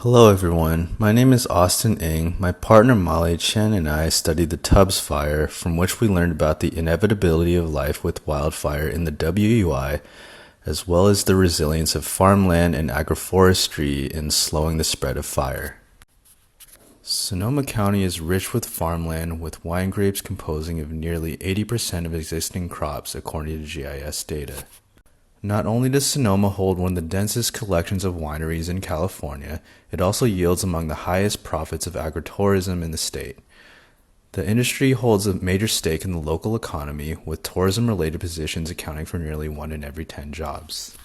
Hello everyone, my name is Austin Ng. My partner Yiwei Qian and I studied the Tubbs Fire, from which we learned about the inevitability of life with wildfire in the WUI, as well as the resilience of farmland and agroforestry in slowing the spread of fire. Sonoma County is rich with farmland, with wine grapes composing of nearly 80% of existing crops according to GIS data. Not only does Sonoma hold one of the densest collections of wineries in California, it also yields among the highest profits of agritourism in the state. The industry holds a major stake in the local economy, with tourism-related positions accounting for nearly 1 in every 10 jobs.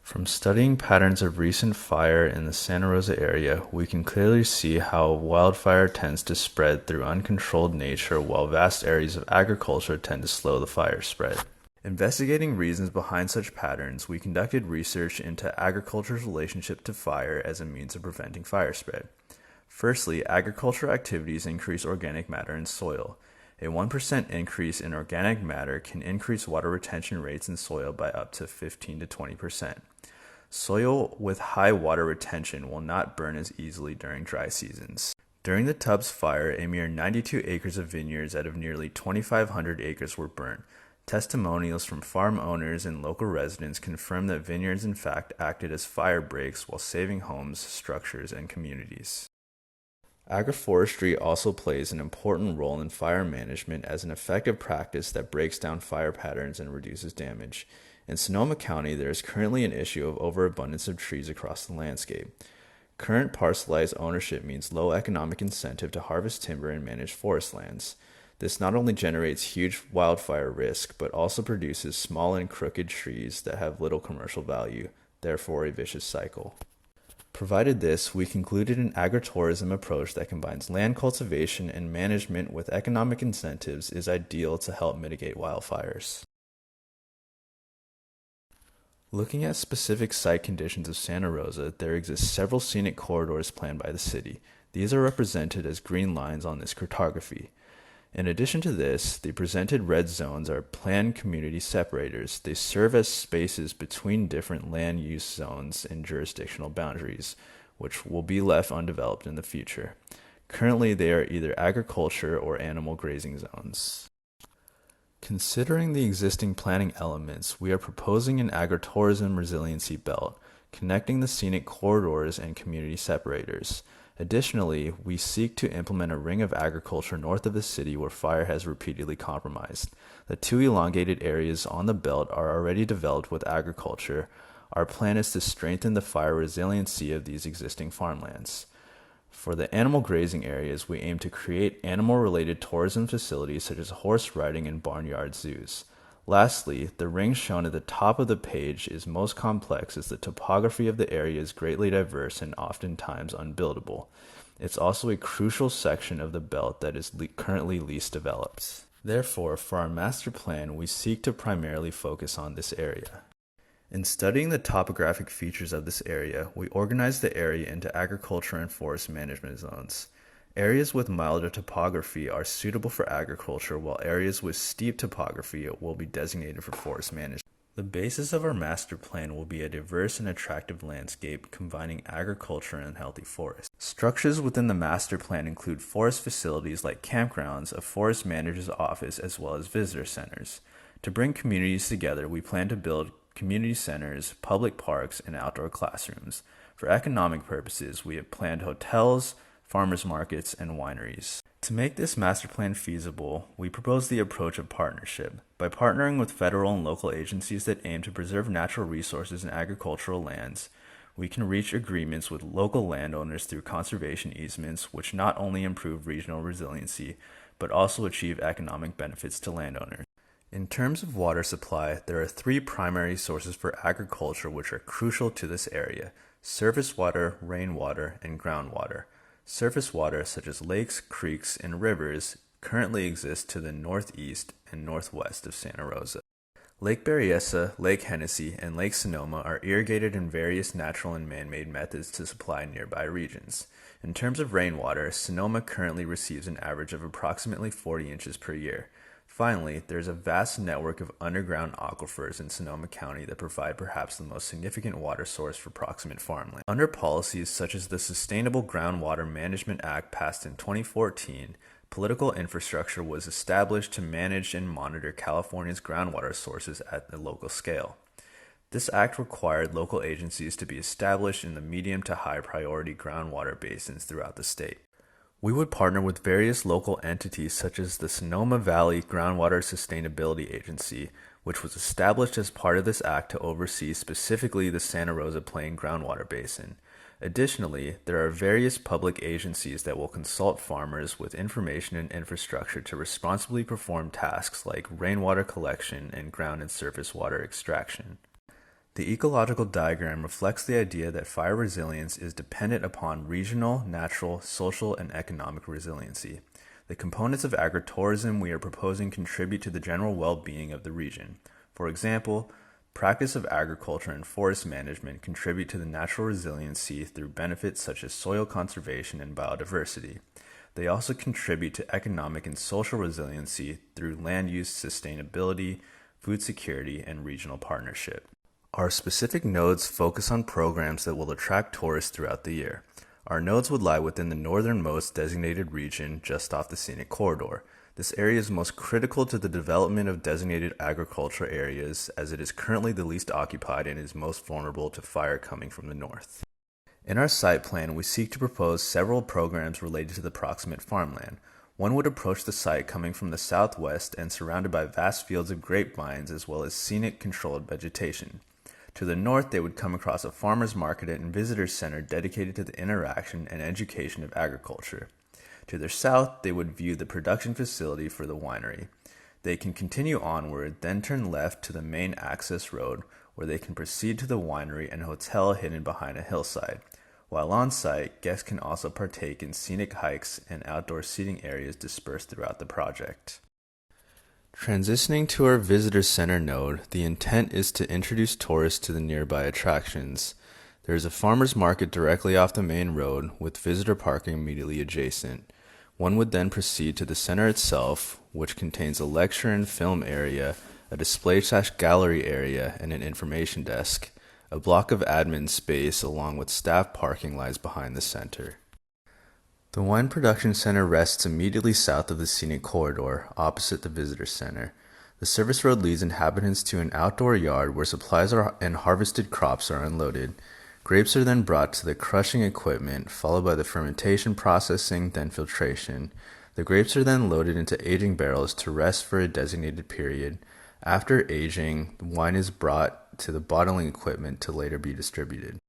From studying patterns of recent fire in the Santa Rosa area, we can clearly see how wildfire tends to spread through uncontrolled nature, while vast areas of agriculture tend to slow the fire spread. Investigating reasons behind such patterns, we conducted research into agriculture's relationship to fire as a means of preventing fire spread. Firstly, agricultural activities increase organic matter in soil. A 1% increase in organic matter can increase water retention rates in soil by up to 15 to 20%. Soil with high water retention will not burn as easily during dry seasons. During the Tubbs fire, a mere 92 acres of vineyards out of nearly 2,500 acres were burnt. Testimonials from farm owners and local residents confirm that vineyards in fact acted as fire breaks while saving homes, structures, and communities. Agroforestry also plays an important role in fire management as an effective practice that breaks down fire patterns and reduces damage. In Sonoma County, there is currently an issue of overabundance of trees across the landscape. Current parcelized ownership means low economic incentive to harvest timber and manage forest lands. This not only generates huge wildfire risk, but also produces small and crooked trees that have little commercial value, therefore a vicious cycle. Provided this, we concluded an agritourism approach that combines land cultivation and management with economic incentives is ideal to help mitigate wildfires. Looking at specific site conditions of Santa Rosa, there exist several scenic corridors planned by the city. These are represented as green lines on this cartography. In addition to this, the presented red zones are planned community separators. They serve as spaces between different land use zones and jurisdictional boundaries, which will be left undeveloped in the future. Currently, they are either agriculture or animal grazing zones. Considering the existing planning elements, we are proposing an agritourism resiliency belt, connecting the scenic corridors and community separators. Additionally, we seek to implement a ring of agriculture north of the city where fire has repeatedly compromised. The two elongated areas on the belt are already developed with agriculture. Our plan is to strengthen the fire resiliency of these existing farmlands. For the animal grazing areas, we aim to create animal-related tourism facilities such as horse riding and barnyard zoos. Lastly, the ring shown at the top of the page is most complex as the topography of the area is greatly diverse and oftentimes unbuildable. It's also a crucial section of the belt that is currently least developed. Therefore, for our master plan, we seek to primarily focus on this area. In studying the topographic features of this area, we organize the area into agriculture and forest management zones. Areas with milder topography are suitable for agriculture, while areas with steep topography will be designated for forest management. The basis of our master plan will be a diverse and attractive landscape combining agriculture and healthy forests. Structures within the master plan include forest facilities like campgrounds, a forest manager's office, as well as visitor centers. To bring communities together, we plan to build community centers, public parks, and outdoor classrooms. For economic purposes, we have planned hotels, farmers markets, and wineries. To make this master plan feasible, we propose the approach of partnership. By partnering with federal and local agencies that aim to preserve natural resources and agricultural lands, we can reach agreements with local landowners through conservation easements, which not only improve regional resiliency, but also achieve economic benefits to landowners. In terms of water supply, there are three primary sources for agriculture which are crucial to this area: surface water, rainwater, and groundwater. Surface water, such as lakes, creeks, and rivers, currently exist to the northeast and northwest of Santa Rosa. Lake Berryessa, Lake Hennessy, and Lake Sonoma are irrigated in various natural and man-made methods to supply nearby regions. In terms of rainwater, Sonoma currently receives an average of approximately 40 inches per year. Finally, there is a vast network of underground aquifers in Sonoma County that provide perhaps the most significant water source for proximate farmland. Under policies such as the Sustainable Groundwater Management Act passed in 2014, political infrastructure was established to manage and monitor California's groundwater sources at the local scale. This act required local agencies to be established in the medium to high priority groundwater basins throughout the state. We would partner with various local entities such as the Sonoma Valley Groundwater Sustainability Agency, which was established as part of this act to oversee specifically the Santa Rosa Plain groundwater basin. Additionally, there are various public agencies that will consult farmers with information and infrastructure to responsibly perform tasks like rainwater collection and ground and surface water extraction. The ecological diagram reflects the idea that fire resilience is dependent upon regional, natural, social, and economic resiliency. The components of agritourism we are proposing contribute to the general well-being of the region. For example, practice of agriculture and forest management contribute to the natural resiliency through benefits such as soil conservation and biodiversity. They also contribute to economic and social resiliency through land use sustainability, food security, and regional partnership. Our specific nodes focus on programs that will attract tourists throughout the year. Our nodes would lie within the northernmost designated region just off the scenic corridor. This area is most critical to the development of designated agriculture areas as it is currently the least occupied and is most vulnerable to fire coming from the north. In our site plan, we seek to propose several programs related to the proximate farmland. One would approach the site coming from the southwest and surrounded by vast fields of grapevines as well as scenic controlled vegetation. To the north, they would come across a farmers market and visitors center dedicated to the interaction and education of agriculture. To their south, they would view the production facility for the winery. They can continue onward, then turn left to the main access road, where they can proceed to the winery and hotel hidden behind a hillside. While on site, guests can also partake in scenic hikes and outdoor seating areas dispersed throughout the project. Transitioning to our visitor center node, the intent is to introduce tourists to the nearby attractions. There is a farmers market directly off the main road, with visitor parking immediately adjacent. One would then proceed to the center itself, which contains a lecture and film area, a display/gallery area, and an information desk. A block of admin space along with staff parking lies behind the center. The Wine Production Center rests immediately south of the scenic corridor, opposite the visitor center. The service road leads inhabitants to an outdoor yard where supplies and harvested crops are unloaded. Grapes are then brought to the crushing equipment, followed by the fermentation processing, then filtration. The grapes are then loaded into aging barrels to rest for a designated period. After aging, the wine is brought to the bottling equipment to later be distributed.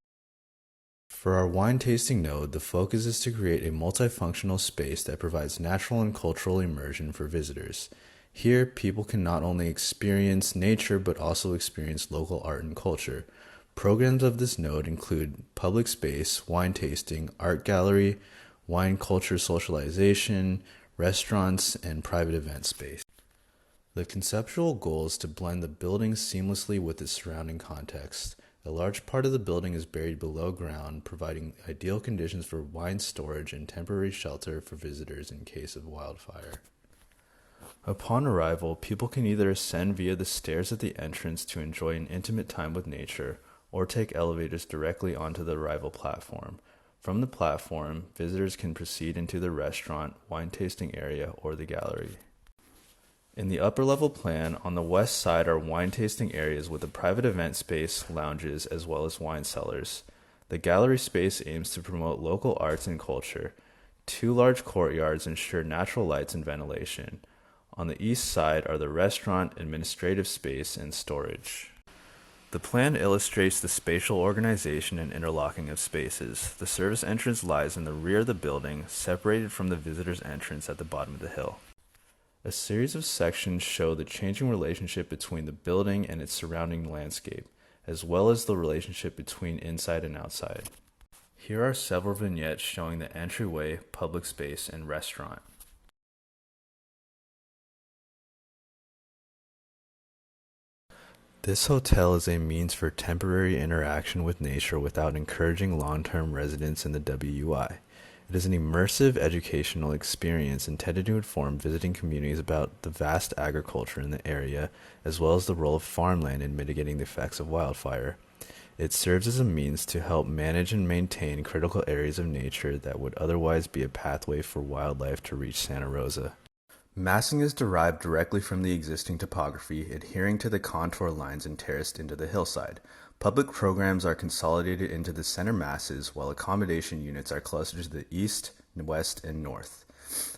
For our wine tasting node, the focus is to create a multifunctional space that provides natural and cultural immersion for visitors. Here, people can not only experience nature but also experience local art and culture. Programs of this node include public space, wine tasting, art gallery, wine culture socialization, restaurants, and private event space. The conceptual goal is to blend the building seamlessly with its surrounding context. A large part of the building is buried below ground, providing ideal conditions for wine storage and temporary shelter for visitors in case of wildfire. Upon arrival, people can either ascend via the stairs at the entrance to enjoy an intimate time with nature, or take elevators directly onto the arrival platform. From the platform, visitors can proceed into the restaurant, wine tasting area, or the gallery. In the upper level plan, on the west side are wine tasting areas with a private event space, lounges, as well as wine cellars. The gallery space aims to promote local arts and culture. Two large courtyards ensure natural lights and ventilation. On the east side are the restaurant, administrative space, and storage. The plan illustrates the spatial organization and interlocking of spaces. The service entrance lies in the rear of the building, separated from the visitor's entrance at the bottom of the hill. A series of sections show the changing relationship between the building and its surrounding landscape, as well as the relationship between inside and outside. Here are several vignettes showing the entryway, public space, and restaurant. This hotel is a means for temporary interaction with nature without encouraging long-term residence in the WUI. It is an immersive educational experience intended to inform visiting communities about the vast agriculture in the area, as well as the role of farmland in mitigating the effects of wildfire. It serves as a means to help manage and maintain critical areas of nature that would otherwise be a pathway for wildlife to reach Santa Rosa. Massing is derived directly from the existing topography, adhering to the contour lines and terraced into the hillside. Public programs are consolidated into the center masses, while accommodation units are clustered to the east, west, and north.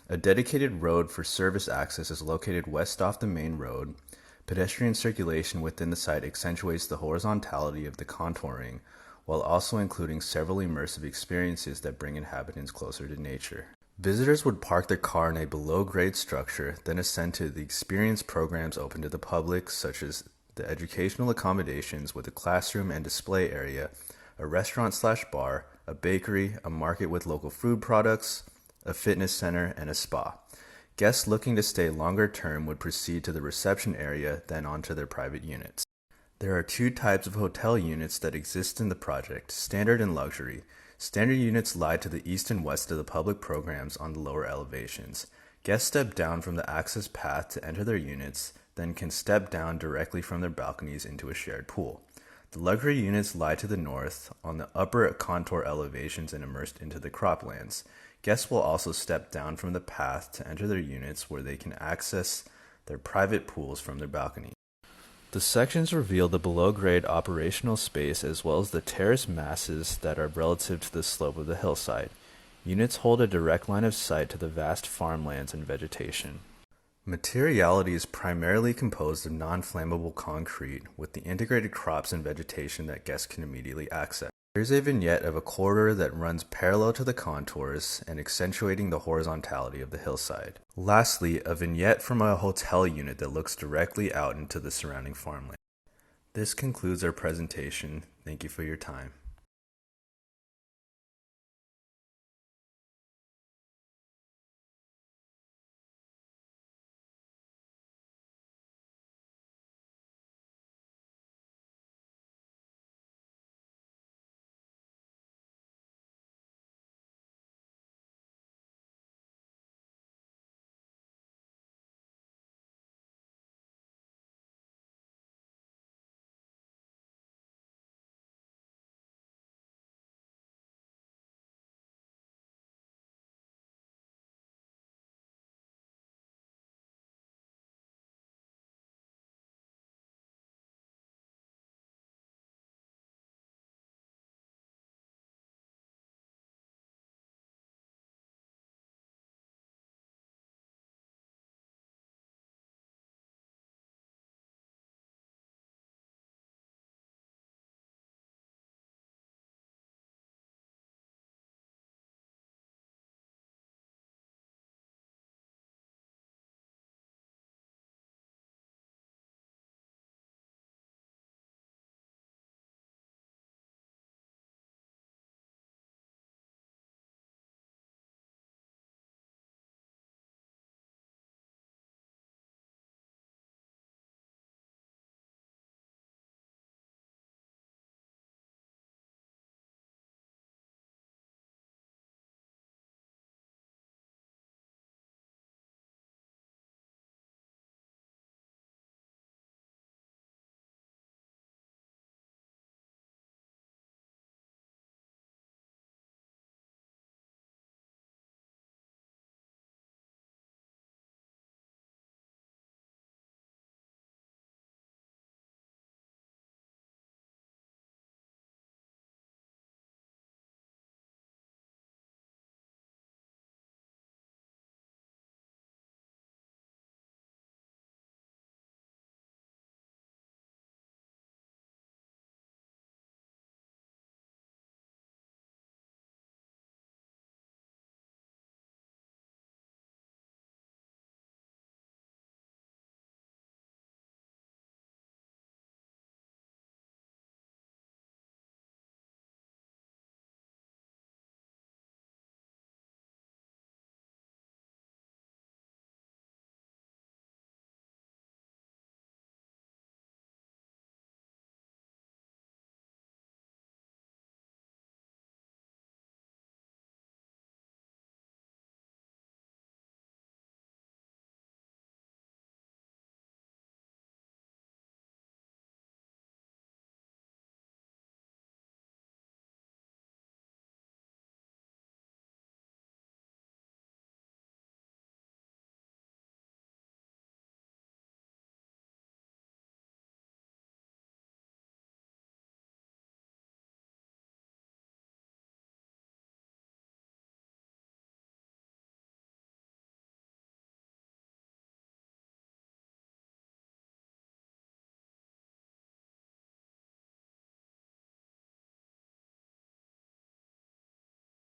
A dedicated road for service access is located west off the main road. Pedestrian circulation within the site accentuates the horizontality of the contouring, while also including several immersive experiences that bring inhabitants closer to nature. Visitors would park their car in a below-grade structure, then ascend to the experience programs open to the public, such as the educational accommodations with a classroom and display area, a restaurant/bar, a bakery, a market with local food products, a fitness center, and a spa. Guests looking to stay longer term would proceed to the reception area, then onto their private units. There are two types of hotel units that exist in the project, standard and luxury. Standard units lie to the east and west of the public programs on the lower elevations. Guests step down from the access path to enter their units, then can step down directly from their balconies into a shared pool. The luxury units lie to the north, on the upper contour elevations and immersed into the croplands. Guests will also step down from the path to enter their units where they can access their private pools from their balcony. The sections reveal the below-grade operational space as well as the terrace masses that are relative to the slope of the hillside. Units hold a direct line of sight to the vast farmlands and vegetation. Materiality is primarily composed of non-flammable concrete with the integrated crops and vegetation that guests can immediately access. Here's a vignette of a corridor that runs parallel to the contours and accentuating the horizontality of the hillside. Lastly, a vignette from a hotel unit that looks directly out into the surrounding farmland. This concludes our presentation. Thank you for your time.